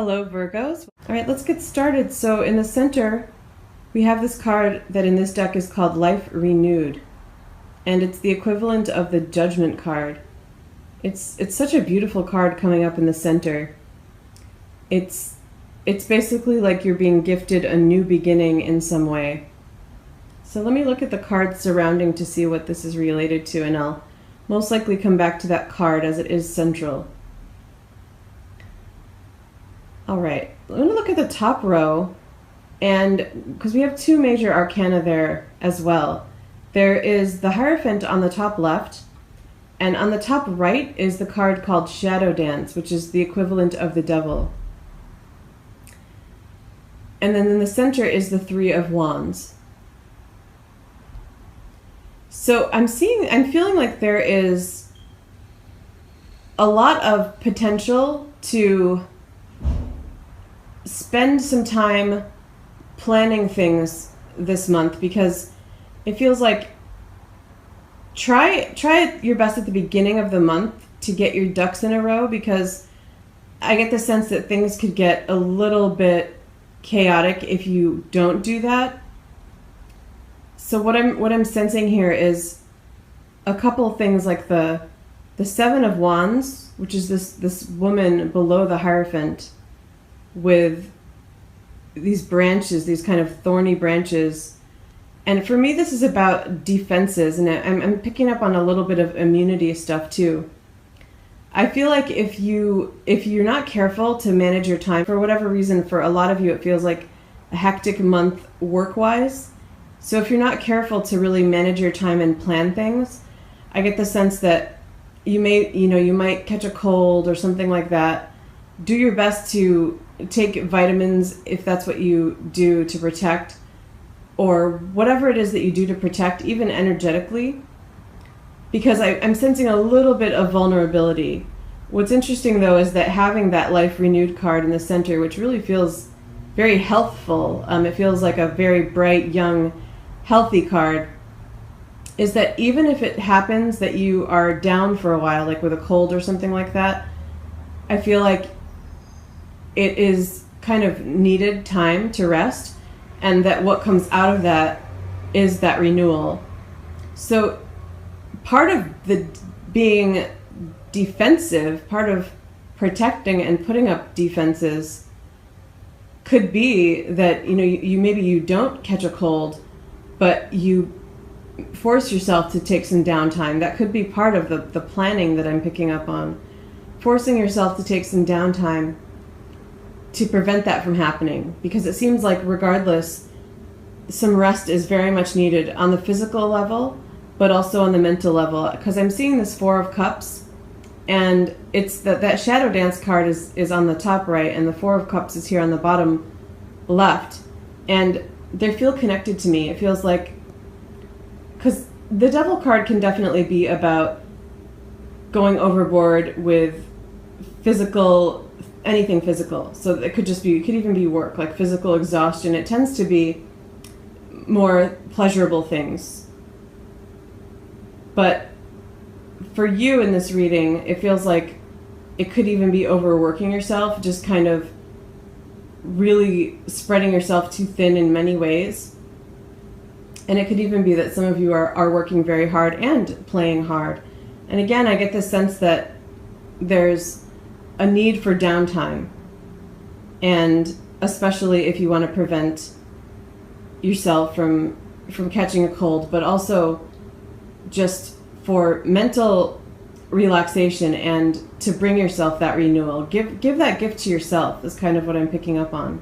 Hello, Virgos. All right, let's get started. So in the center, we have this card that in this deck is called Life Renewed, and it's the equivalent of the Judgment card. It's such a beautiful card coming up in the center. It's basically like you're being gifted a new beginning in some way. So let me look at the cards surrounding to see what this is related to, and I'll most likely come back to that card as it is central. All right, I'm going to look at the top row, and because we have two major arcana there as well. There is the Hierophant on the top left, and on the top right is the card called Shadow Dance, which is the equivalent of the Devil. And then in the center is the Three of Wands. So I'm feeling like there is a lot of potential to spend some time planning things this month, because it feels like try your best at the beginning of the month to get your ducks in a row, because I get the sense that things could get a little bit chaotic if you don't do that. So what I'm sensing here is a couple of things, like the Seven of Wands, which is this woman below the Hierophant with these branches, these kind of thorny branches. And for me, this is about defenses, and I'm picking up on a little bit of immunity stuff too. I feel like if you're not careful to manage your time, for whatever reason, for a lot of you, it feels like a hectic month work-wise. So if you're not careful to really manage your time and plan things, I get the sense that you might catch a cold or something like that. Do your best to take vitamins if that's what you do to protect, or whatever it is that you do to protect, even energetically, because I'm sensing a little bit of vulnerability. What's interesting, though, is that having that Life Renewed card in the center, which really feels very healthful, it feels like a very bright, young, healthy card, is that even if it happens that you are down for a while, like with a cold or something like that, I feel like it is kind of needed time to rest, and that what comes out of that is that renewal. So part of the being defensive, part of protecting and putting up defenses could be that you maybe you don't catch a cold, but you force yourself to take some downtime. That could be part of the planning that I'm picking up on. Forcing yourself to take some downtime to prevent that from happening, because it seems like regardless, some rest is very much needed on the physical level, but also on the mental level, because I'm seeing this Four of Cups, and it's that Shadow Dance card is on the top right, and the Four of Cups is here on the bottom left, and they feel connected to me. It feels like, because the Devil card can definitely be about going overboard with anything physical. So it could even be work, like physical exhaustion. It tends to be more pleasurable things. But for you in this reading, it feels like it could even be overworking yourself, just kind of really spreading yourself too thin in many ways. And it could even be that some of you are working very hard and playing hard. And again, I get the sense that there's a need for downtime, and especially if you want to prevent yourself from catching a cold, but also just for mental relaxation and to bring yourself that renewal. Give that gift to yourself is kind of what I'm picking up on.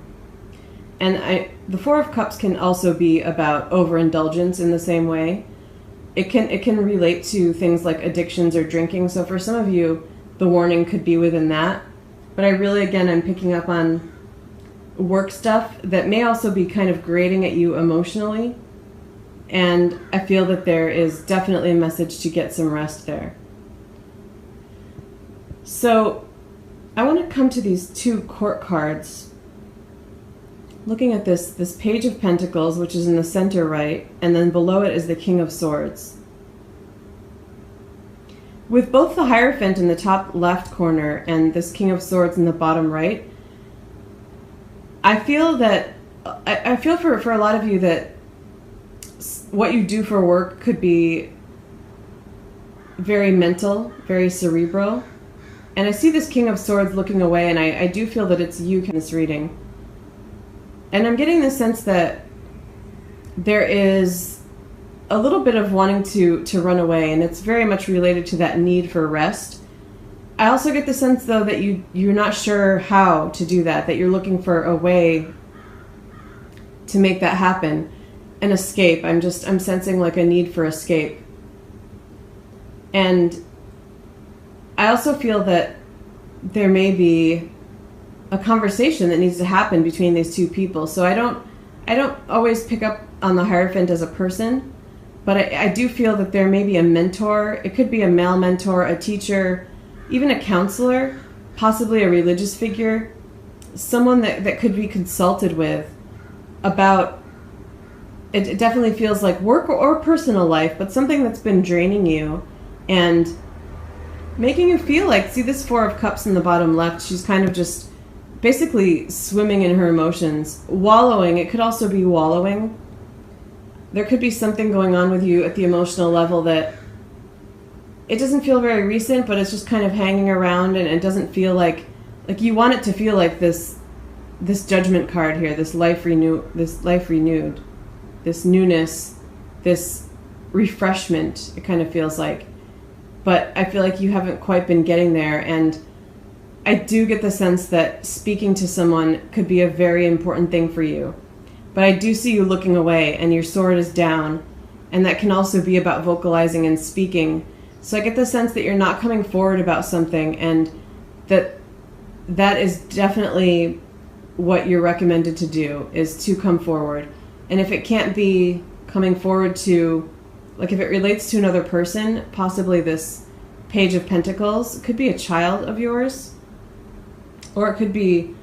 And the Four of Cups can also be about overindulgence in the same way. It can relate to things like addictions or drinking. So for some of you, the warning could be within that. But I'm picking up on work stuff that may also be kind of grating at you emotionally. And I feel that there is definitely a message to get some rest there. So I want to come to these two court cards. Looking at this Page of Pentacles, which is in the center right, and then below it is the King of Swords. With both the Hierophant in the top left corner and this King of Swords in the bottom right, I feel that I feel for a lot of you that what you do for work could be very mental, very cerebral. And I see this King of Swords looking away, and I do feel that it's you in this reading. And I'm getting the sense that there is a little bit of wanting to run away, and it's very much related to that need for rest. I also get the sense, though, that you're not sure how to do that you're looking for a way to make that happen. An escape. I'm sensing like a need for escape. And I also feel that there may be a conversation that needs to happen between these two people. So I don't always pick up on the Hierophant as a person, but I do feel that there may be a mentor. It could be a male mentor, a teacher, even a counselor, possibly a religious figure, someone that could be consulted with about, it definitely feels like work or personal life, but something that's been draining you and making you feel like, see this Four of Cups in the bottom left, she's kind of just basically swimming in her emotions, wallowing. It could also be wallowing. There could be something going on with you at the emotional level that it doesn't feel very recent, but it's just kind of hanging around, and it doesn't feel like you want it to feel like this Judgment card here, this life renewed, this newness, this refreshment, it kind of feels like. But I feel like you haven't quite been getting there, and I do get the sense that speaking to someone could be a very important thing for you. But I do see you looking away, and your sword is down, and that can also be about vocalizing and speaking. So I get the sense that you're not coming forward about something, and that is definitely what you're recommended to do, is to come forward. And if it can't be coming forward to, like if it relates to another person, possibly this Page of Pentacles, it could be a child of yours, or it could be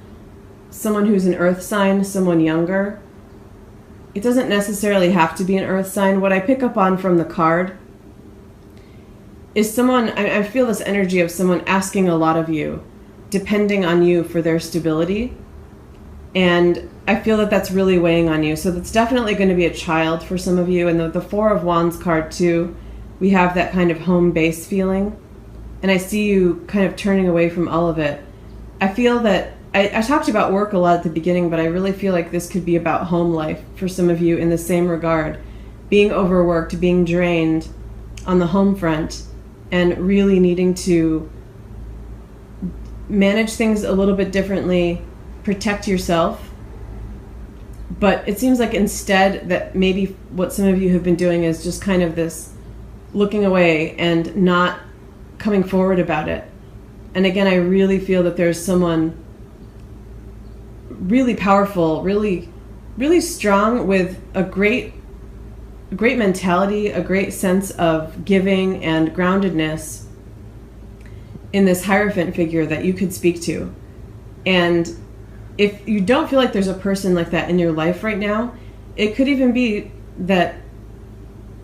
someone who's an earth sign, someone younger. It doesn't necessarily have to be an earth sign. What I pick up on from the card is someone, I feel this energy of someone asking a lot of you, depending on you for their stability. And I feel that that's really weighing on you. So that's definitely going to be a child for some of you. And the Four of Wands card too, we have that kind of home base feeling. And I see you kind of turning away from all of it. I feel that, I talked about work a lot at the beginning, but I really feel like this could be about home life for some of you in the same regard. Being overworked, being drained on the home front, and really needing to manage things a little bit differently, protect yourself. But it seems like instead that maybe what some of you have been doing is just kind of this looking away and not coming forward about it. And again, I really feel that there's someone really powerful, really, really strong, with a great mentality, a great sense of giving and groundedness in this Hierophant figure that you could speak to. And if you don't feel like there's a person like that in your life right now, it could even be that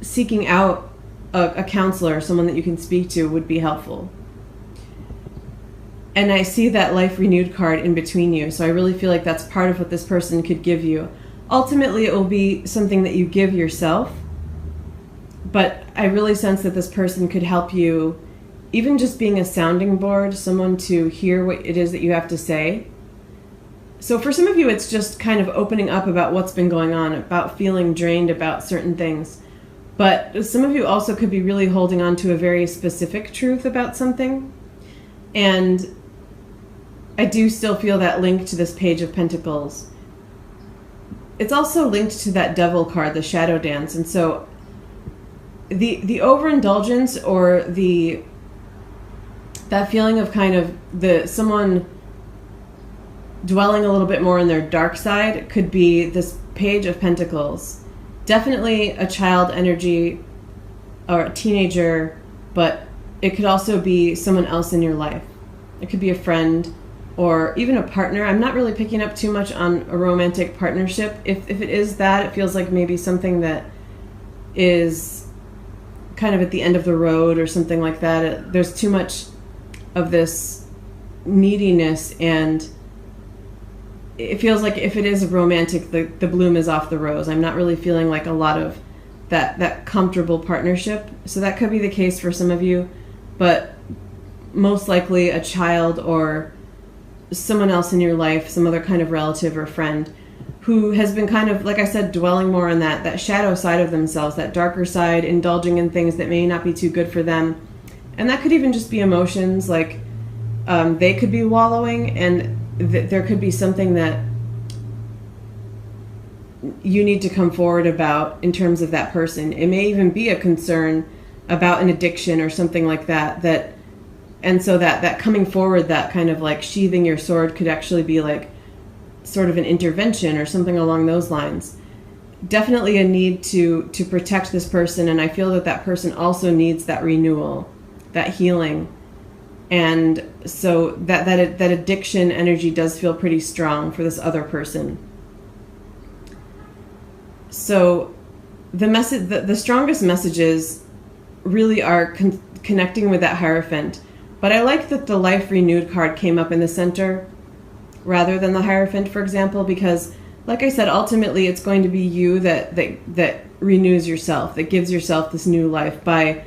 seeking out a counselor, someone that you can speak to, would be helpful. And I see that Life Renewed card in between you, so I really feel like that's part of what this person could give you. Ultimately, it will be something that you give yourself, but I really sense that this person could help you, even just being a sounding board, someone to hear what it is that you have to say. So for some of you, it's just kind of opening up about what's been going on, about feeling drained about certain things. But some of you also could be really holding on to a very specific truth about something. And I do still feel that link to this Page of Pentacles. It's also linked to that Devil card, the Shadow Dance. And so the overindulgence, or that feeling of kind of someone dwelling a little bit more in their dark side, could be this Page of Pentacles. Definitely a child energy or a teenager, but it could also be someone else in your life. It could be a friend or even a partner. I'm not really picking up too much on a romantic partnership. If it is that, it feels like maybe something that is kind of at the end of the road or something like that. There's too much of this neediness and it feels like if it is romantic, the bloom is off the rose. I'm not really feeling like a lot of that comfortable partnership. So that could be the case for some of you, but most likely a child or someone else in your life, some other kind of relative or friend who has been kind of, like I said, dwelling more on that shadow side of themselves, that darker side, indulging in things that may not be too good for them. And that could even just be emotions, like they could be wallowing, and there could be something that you need to come forward about in terms of that person. It may even be a concern about an addiction or something like that, and so that coming forward, that kind of like sheathing your sword could actually be like sort of an intervention or something along those lines. Definitely a need to protect this person, and I feel that person also needs that renewal, that healing. And so that addiction energy does feel pretty strong for this other person. So the strongest messages really are connecting with that Hierophant. But I like that the Life Renewed card came up in the center rather than the Hierophant, for example, because like I said, ultimately it's going to be you that renews yourself, that gives yourself this new life by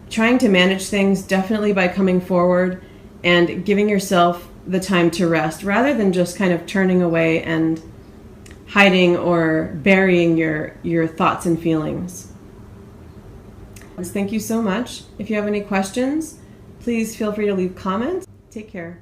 trying to manage things, definitely by coming forward and giving yourself the time to rest rather than just kind of turning away and hiding or burying your thoughts and feelings. Thank you so much. If you have any questions, please feel free to leave comments. Take care.